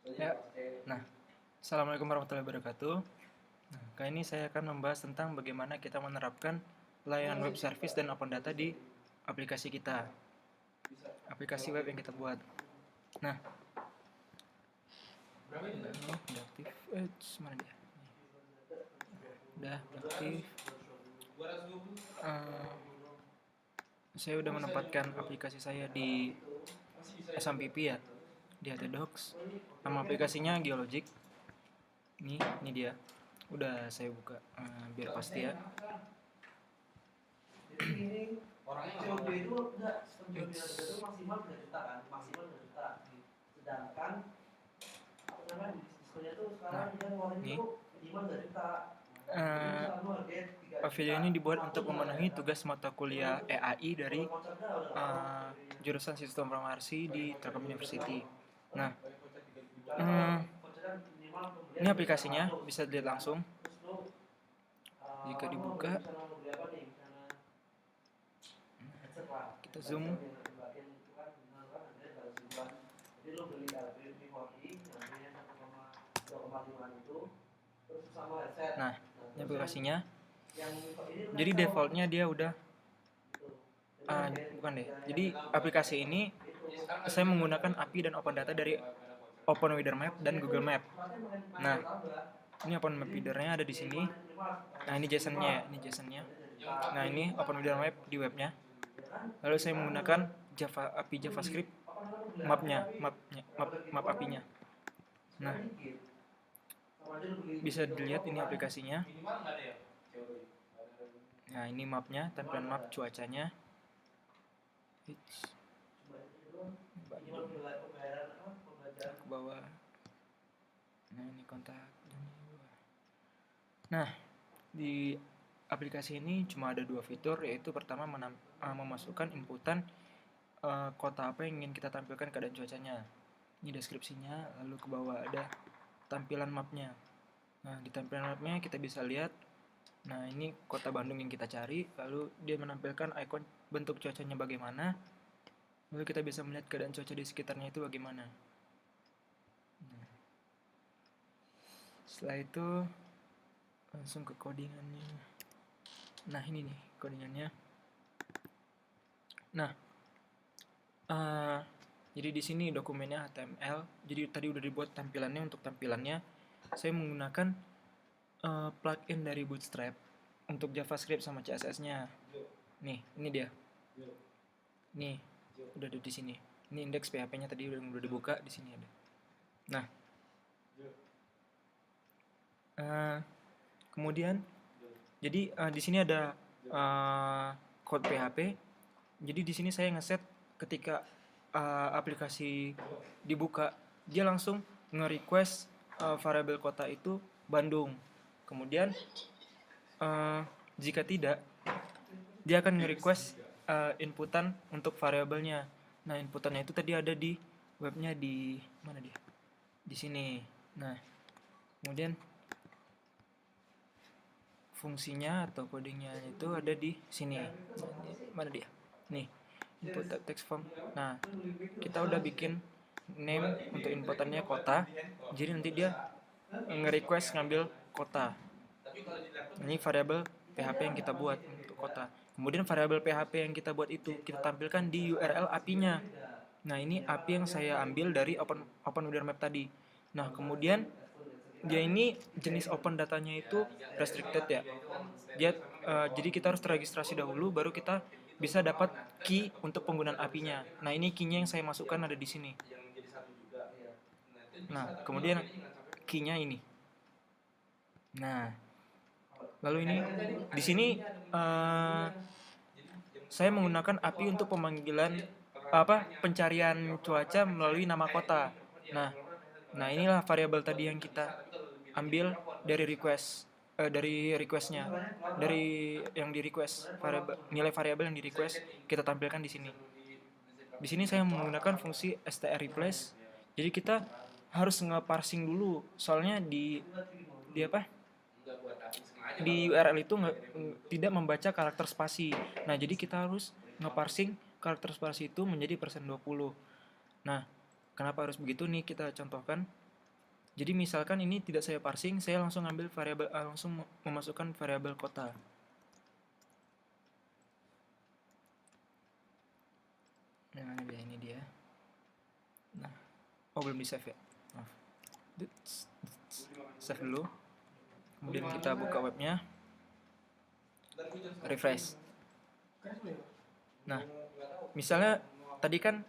Ya, nah, Assalamualaikum warahmatullahi wabarakatuh. Nah, kali ini saya akan membahas tentang bagaimana kita menerapkan layanan web service dan open data di aplikasi kita, aplikasi web yang kita buat. Nah, udah aktif. Mana dia? Udah aktif. Eh, saya udah menempatkan aplikasi saya di SMPP ya, di HTDocs. Nama aplikasinya Geologic. Ini dia. Udah saya buka biar pasti ya. Orangnya COD itu enggak COD itu maksimal 3 juta kan, maksimal 3 juta. Sedangkan apa namanya diskonnya tuh sekarang dia ngeluarin itu minimal 3 juta. Video ini dibuat untuk memenuhi tugas mata kuliah EAI dari jurusan Sistem Informasi di Telkom University. Nah, ini aplikasinya bisa dilihat langsung. Jika dibuka, kita zoom. Nah, ini aplikasinya. Jadi defaultnya dia udah bukan deh. Jadi aplikasi ini saya menggunakan API dan open data dari OpenWeatherMap dan Google Map. Nah, ini OpenMap Reader-nya ada di sini. Nah, ini JSON-nya, Nah, ini OpenWeatherMap di webnya. Lalu saya menggunakan API JavaScript map API-nya. Nah, bisa dilihat ini aplikasinya. Nah, ini mapnya, tampilan map cuacanya. Ke bawah. Nah, ini kontak. Nah, di aplikasi ini cuma ada 2 fitur, yaitu pertama memasukkan inputan kota apa yang ingin kita tampilkan keadaan cuacanya. Ini deskripsinya, lalu ke bawah ada tampilan mapnya. Nah, di tampilan mapnya kita bisa lihat, nah ini kota Bandung yang kita cari, lalu dia menampilkan ikon bentuk cuacanya bagaimana, lalu kita bisa melihat keadaan cuaca di sekitarnya itu bagaimana. Nah, setelah itu langsung ke codingannya. Nah, ini nih codingannya. Nah, jadi di sini dokumennya HTML. Jadi tadi udah dibuat tampilannya. Untuk tampilannya saya menggunakan plugin dari Bootstrap untuk JavaScript sama CSS-nya. Nih, ini dia. Nih, udah ada di sini. Ini indeks PHP-nya tadi udah dibuka, di sini ada. Nah, kemudian jadi di sini ada code PHP. Jadi di sini saya ngeset ketika aplikasi dibuka, dia langsung nge-request variabel kota itu Bandung. Kemudian jika tidak, dia akan nge-request inputan untuk variabelnya. Nah, inputannya itu tadi ada di webnya, di mana dia? Di sini. Nah, kemudian fungsinya atau codingnya itu ada di sini. Mana dia? Nih, input text form. Nah, kita udah bikin name untuk inputannya kota. Jadi nanti dia nge-request ngambil kota. Ini variabel PHP yang kita buat untuk kota. Kemudian variabel PHP yang kita buat itu kita tampilkan di URL API-nya. Nah, ini API yang saya ambil dari OpenWeatherMap tadi. Nah, kemudian dia ini jenis open datanya itu restricted ya. Jadi kita harus terregistrasi dahulu, baru kita bisa dapat key untuk penggunaan API-nya. Nah, ini key-nya yang saya masukkan ada di sini. Nah, kemudian key-nya ini. Nah, lalu ini di sini saya menggunakan API untuk pemanggilan pencarian cuaca melalui nama kota. Nah, inilah variabel tadi yang kita ambil dari requestnya, dari yang di request, nilai variabel yang di request kita tampilkan di sini. Di sini saya menggunakan fungsi str replace. Jadi kita harus nge-parsing dulu, soalnya di URL itu tidak membaca karakter spasi. Nah, jadi kita harus nge-parsing karakter spasi itu menjadi %20. Nah, kenapa harus begitu nih, kita contohkan. Jadi misalkan ini tidak saya parsing, saya langsung ambil variabel, langsung memasukkan variabel kota. Nah, ini dia. Nah, oh belum di save ya. Maaf. Save dulu. Kemudian kita buka webnya, refresh. Nah, misalnya tadi kan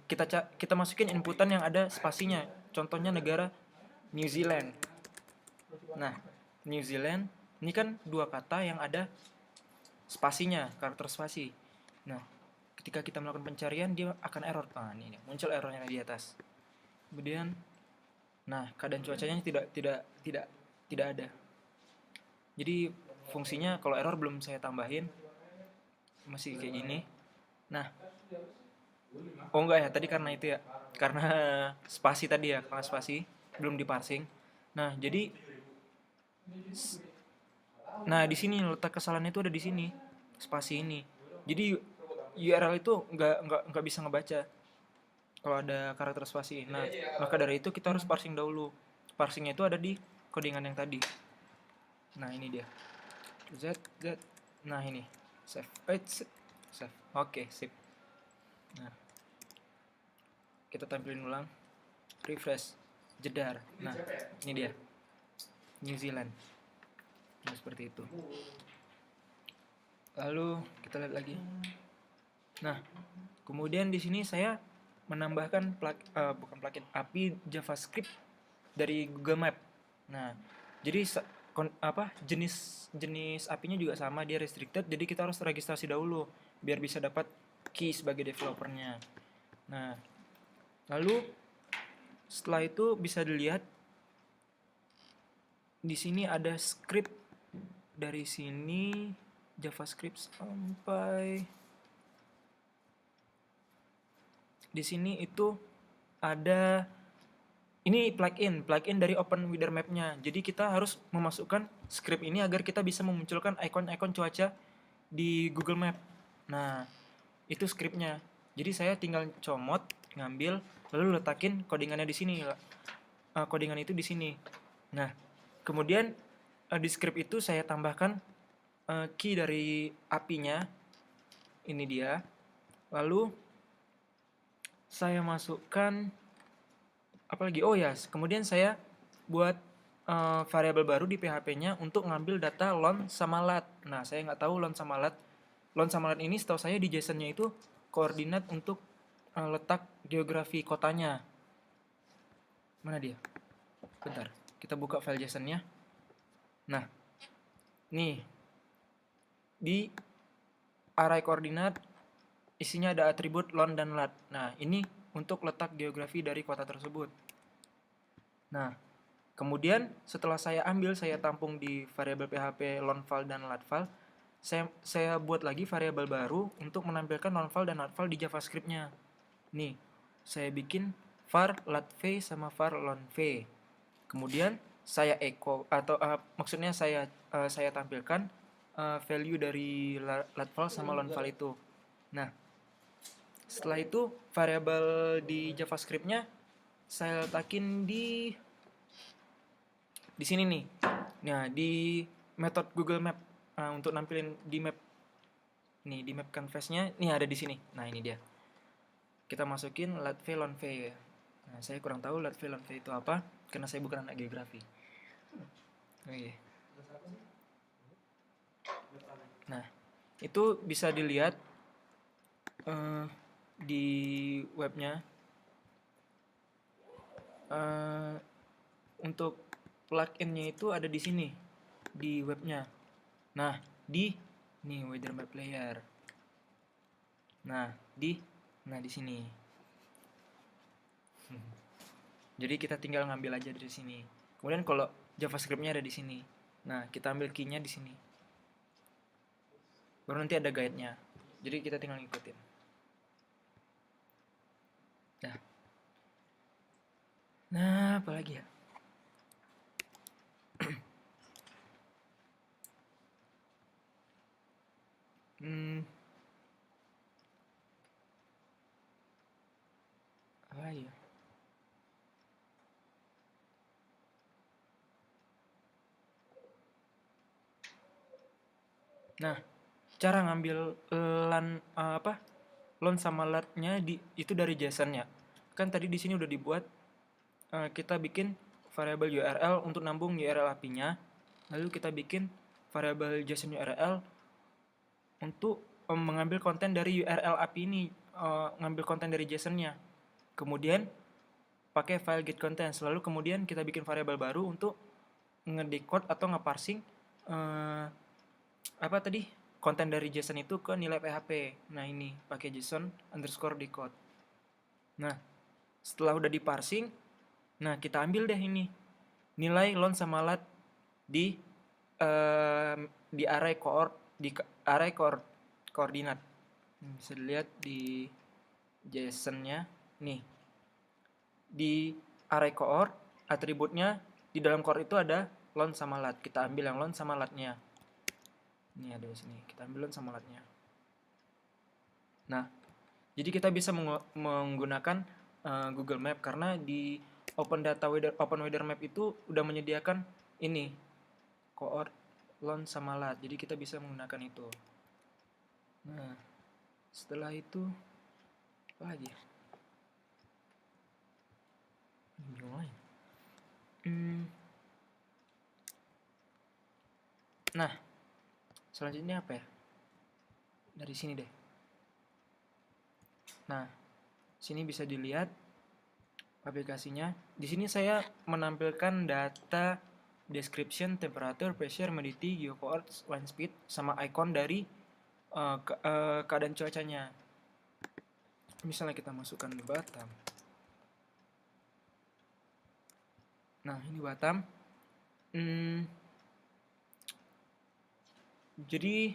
kita masukin inputan yang ada spasinya. Contohnya negara New Zealand. Nah, New Zealand ini kan dua kata yang ada spasinya, karakter spasi. Nah, ketika kita melakukan pencarian dia akan error. Nah, ini muncul errornya di atas. Kemudian, nah keadaan cuacanya tidak ada. Jadi fungsinya kalau error belum saya tambahin, masih kayak gini. Nah, oh enggak ya, tadi karena itu ya, karena spasi tadi ya, karena spasi belum diparsing. Nah, jadi nah di sini letak kesalahannya itu ada di sini, spasi ini. Jadi URL itu nggak bisa ngebaca kalau ada karakter spasi. Nah, maka dari itu kita harus parsing dahulu. Parsingnya itu ada di codingan yang tadi. Nah, ini dia. Z. Nah, ini. Save. Save. Oke, sip. Nah, kita tampilin ulang. Refresh. Jedar. Nah, ini dia. New Zealand. Nah, seperti itu. Lalu kita lihat lagi. Nah, kemudian di sini saya menambahkan bukan plugin, API JavaScript dari Google Map. Nah, jadi jenis API-nya juga sama, dia restricted, jadi kita harus registrasi dahulu biar bisa dapat key sebagai developernya. Nah, lalu setelah itu bisa dilihat di sini ada script dari sini JavaScript sampai di sini itu ada ini plugin dari OpenWeatherMap-nya. Jadi kita harus memasukkan script ini agar kita bisa memunculkan ikon-ikon cuaca di Google Map. Nah, itu scriptnya. Jadi saya tinggal comot, ngambil, lalu letakin codingannya di sini. Codingan itu di sini. Nah, kemudian di script itu saya tambahkan key dari API-nya. Ini dia. Lalu saya masukkan apalagi, oh ya, kemudian saya buat variabel baru di PHP-nya untuk ngambil data lon sama lat. Nah, saya nggak tahu lon sama lat. Lon sama lat ini setahu saya di JSON-nya itu koordinat untuk letak geografi kotanya. Mana dia? Bentar, kita buka file JSON-nya. Nah, nih di array koordinat isinya ada atribut lon dan lat. Nah, ini untuk letak geografi dari kota tersebut. Nah, kemudian setelah saya ambil, saya tampung di variabel PHP lonval dan latval, saya buat lagi variabel baru untuk menampilkan lonval dan latval di JavaScript-nya. Nih, saya bikin var latv sama var lonv. Kemudian saya echo atau maksudnya saya tampilkan value dari latval sama lonval itu. Nah, setelah itu variabel di JavaScript-nya saya letakin di sini nih. Nah, di metode Google Map untuk nampilin di map. Nih, di map canvas-nya nih ada di sini. Nah, ini dia. Kita masukin latv lonv. Nah, saya kurang tahu latv lonv itu apa karena saya bukan anak geografi. Oke. Nah, itu bisa dilihat di webnya. Untuk plugin-nya itu ada di sini di webnya. Nah, di Weather Map Player. Nah, di sini. Jadi kita tinggal ngambil aja dari sini. Kemudian kalau JavaScript-nya ada di sini. Nah, kita ambil key-nya di sini. Baru nanti ada guide-nya. Jadi kita tinggal ngikutin. Nah, apalagi ya? Apa ya? Nah, cara ngambil LON sama LAT-nya itu dari JSON-nya. Kan tadi di sini udah dibuat, kita bikin variabel URL untuk nambung URL API-nya. Lalu kita bikin variabel JSON URL untuk mengambil konten dari URL API ini, ngambil konten dari JSON-nya. Kemudian pakai file get contents. Lalu kemudian kita bikin variabel baru untuk ngedecode atau ngeparsing konten dari JSON itu ke nilai PHP. Nah, ini pakai JSON underscore decode. Nah, setelah udah diparsing, nah kita ambil deh ini nilai LON sama LAT di array koordinat. Bisa dilihat di JSON-nya nih. Di array coord atributnya di dalam coord itu ada LON sama LAT. Kita ambil yang LON sama LAT-nya. Ini ada di sini. Kita ambil LON sama LAT-nya. Nah, jadi kita bisa menggunakan Google Map karena di Open Weather Map itu udah menyediakan ini coord LON sama LAT. Jadi kita bisa menggunakan itu. Nah, setelah itu apa lagi? Nah, selanjutnya apa ya? Dari sini deh. Nah, sini bisa dilihat aplikasinya. Di sini saya menampilkan data description, temperature, pressure, humidity, geocoordinates, wind speed, sama icon dari keadaan cuacanya. Misalnya kita masukkan Batam. Nah, ini Batam. Jadi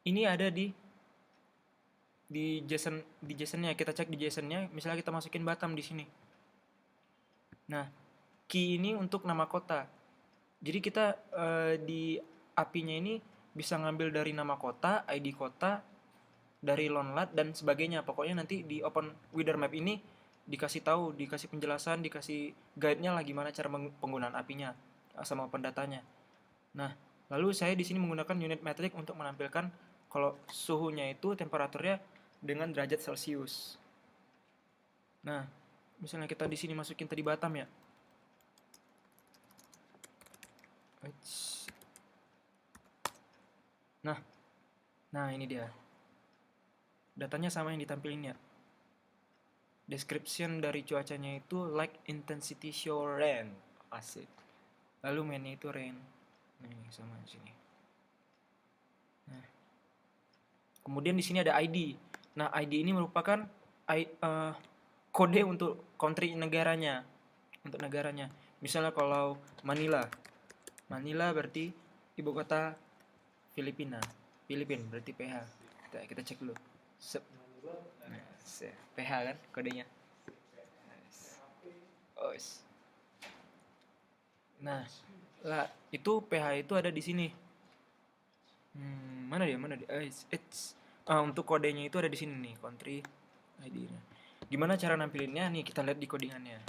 ini ada di JSON-nya. Kita cek di JSON-nya, misalnya kita masukin Batam di sini. Nah, key ini untuk nama kota. Jadi kita di API-nya ini bisa ngambil dari nama kota, ID kota, dari LON-LAT dan sebagainya. Pokoknya nanti di Open Weather Map ini dikasih tahu, dikasih penjelasan, dikasih guide-nya lah gimana cara penggunaan API-nya sama open datanya. Nah, lalu saya di sini menggunakan unit metric untuk menampilkan kalau suhunya itu temperaturnya dengan derajat Celcius. Nah, misalnya kita di sini masukin tadi Batam ya. Nah ini dia. Datanya sama yang ditampilin ya. Description dari cuacanya itu like intensity show rain. Asik. Lalu mainnya itu rain. Nih sama di sini. Nah. Kemudian di sini ada ID. Nah, ID ini merupakan kode untuk country negaranya. Untuk negaranya. Misalnya kalau Manila. Manila berarti ibu kota Filipina. Filipin berarti PH. Kita cek dulu. Nah, PH kan kodenya. Nah, lah itu PH itu ada di sini. Mana dia? Untuk kodenya itu ada di sini nih, country ID-nya. Gimana cara nampilinnya? Nih kita lihat di codingannya.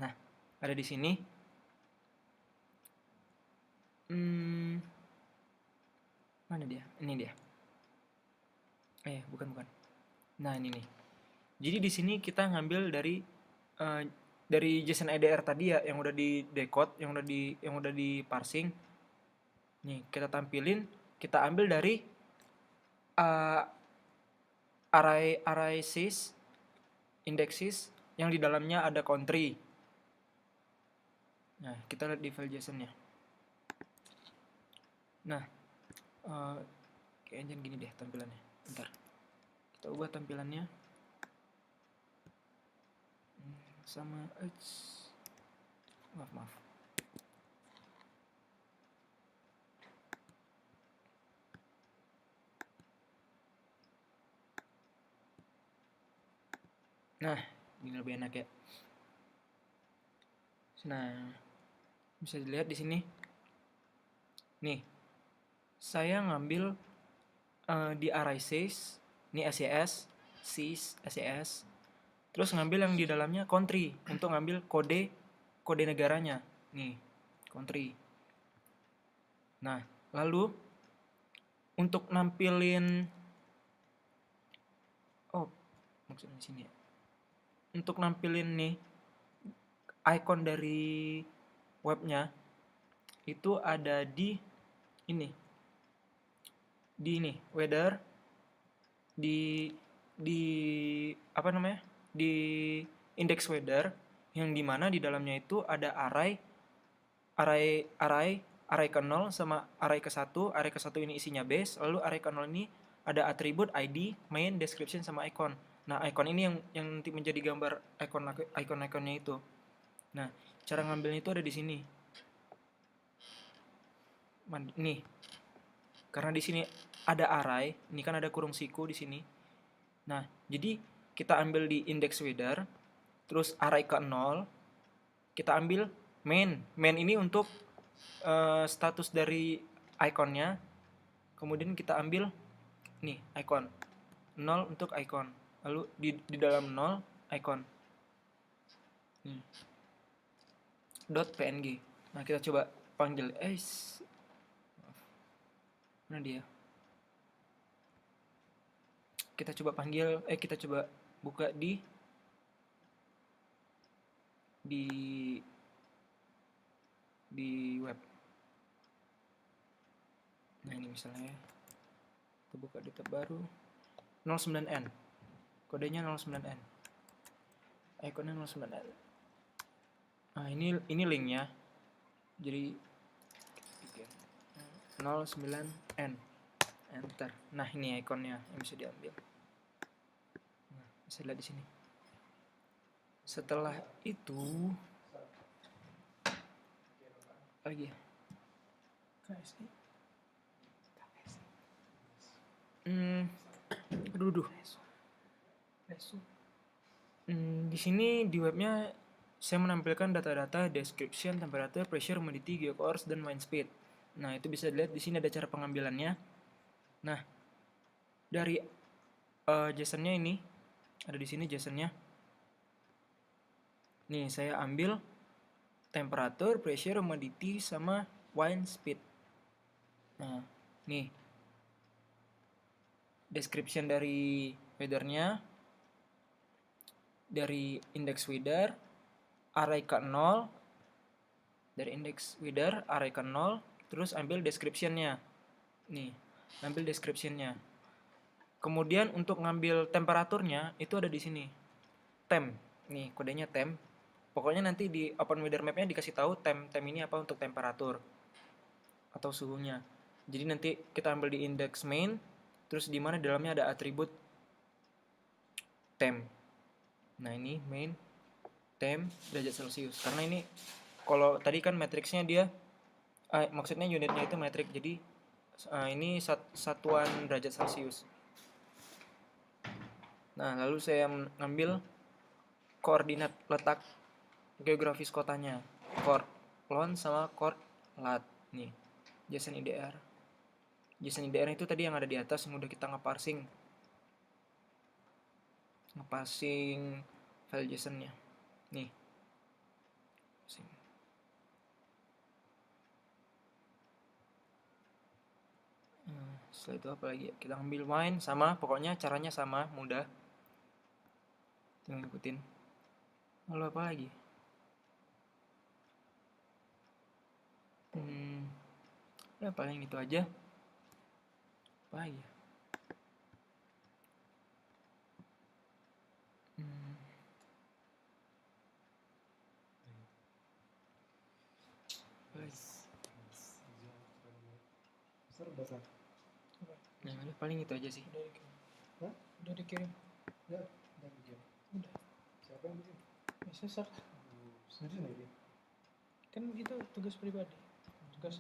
Nah, ada di sini. Mana dia? Ini dia. Bukan. Nah, ini nih. Jadi di sini kita ngambil dari JSON IDR tadi ya, yang udah di decode, yang udah di parsing. Nih, kita tampilin, kita ambil dari array sys indexes yang di dalamnya ada country. Nah, kita lihat di file JSON-nya. Nah, kayaknya gini deh tampilannya. Bentar. Kita ubah tampilannya. Sama maaf. Nah, ini lebih enak ya. Nah, bisa dilihat di sini. Nih, saya ngambil di array sys, ini SES, sys, SES. Terus ngambil yang di dalamnya country untuk ngambil kode negaranya. Nih, country. Nah, lalu untuk nampilin maksudnya di sini ya. Untuk nampilin nih icon dari webnya itu ada di ini. Di ini, weather, di apa namanya? Di index weather yang dimana di dalamnya itu ada array ke 0 sama array ke 1. Array ke 1 ini isinya base, lalu array ke 0 ini ada atribut ID, main, description sama icon. Nah, icon ini yang nanti menjadi gambar icon-iconnya itu. Nah, cara ngambilnya itu ada di sini. Nih. Karena di sini ada array, ini kan ada kurung siku di sini. Nah, jadi kita ambil di index weather, terus array ke 0, kita ambil main. Main ini untuk status dari iconnya. Kemudian kita ambil nih icon 0 untuk icon, lalu di dalam 0 icon .png. Nah, kita coba panggil mana dia, kita coba panggil kita coba buka di web. Nah, ini misalnya kita buka di tab baru 09n, kodenya 09n, ikonnya 09n. Nah, ini linknya, jadi 09n, enter. Nah, ini ikonnya yang bisa diambil. Nah, bisa lihat di sini. Setelah itu lagi KSI. Di sini di webnya saya menampilkan data-data description, temperature, pressure, humidity, geocourse, dan wind speed. Nah, itu bisa dilihat di sini ada cara pengambilannya. Nah, dari JSON-nya ini ada di sini JSON-nya. Nih, saya ambil temperature, pressure, humidity, sama wind speed. Nah, nih description dari weather-nya, dari index weather, array ke 0, dari index weather, array ke 0, terus ambil description-nya. Nih, ambil description-nya. Kemudian untuk ngambil temperaturnya itu ada di sini. Temp. Nih, kodenya temp. Pokoknya nanti di open weather map-nya dikasih tahu temp ini apa untuk temperatur atau suhunya. Jadi nanti kita ambil di index main, terus di mana dalamnya ada atribut temp. Nah, ini main temp derajat Celcius. Karena ini kalau tadi kan matriksnya dia maksudnya unitnya itu metrik. Jadi ini satuan derajat Celcius. Nah, lalu saya mengambil koordinat letak geografis kotanya, chord lon sama chord lat. Nih, JSON IDR. JSON IDR itu tadi yang ada di atas yang udah kita ngeparsing file JSON-nya. Nih. Setelah itu apa lagi? Kita ambil wine, sama, pokoknya caranya sama, mudah. Tinggal ikutin. Lalu apa lagi? Ya paling itu aja. Apa lagi? Nah, udah paling itu aja sih. Udah dikirim. Udah bikin. Udah. Siapa yang bikin? Sesar. Sendiri. Kan itu tugas pribadi.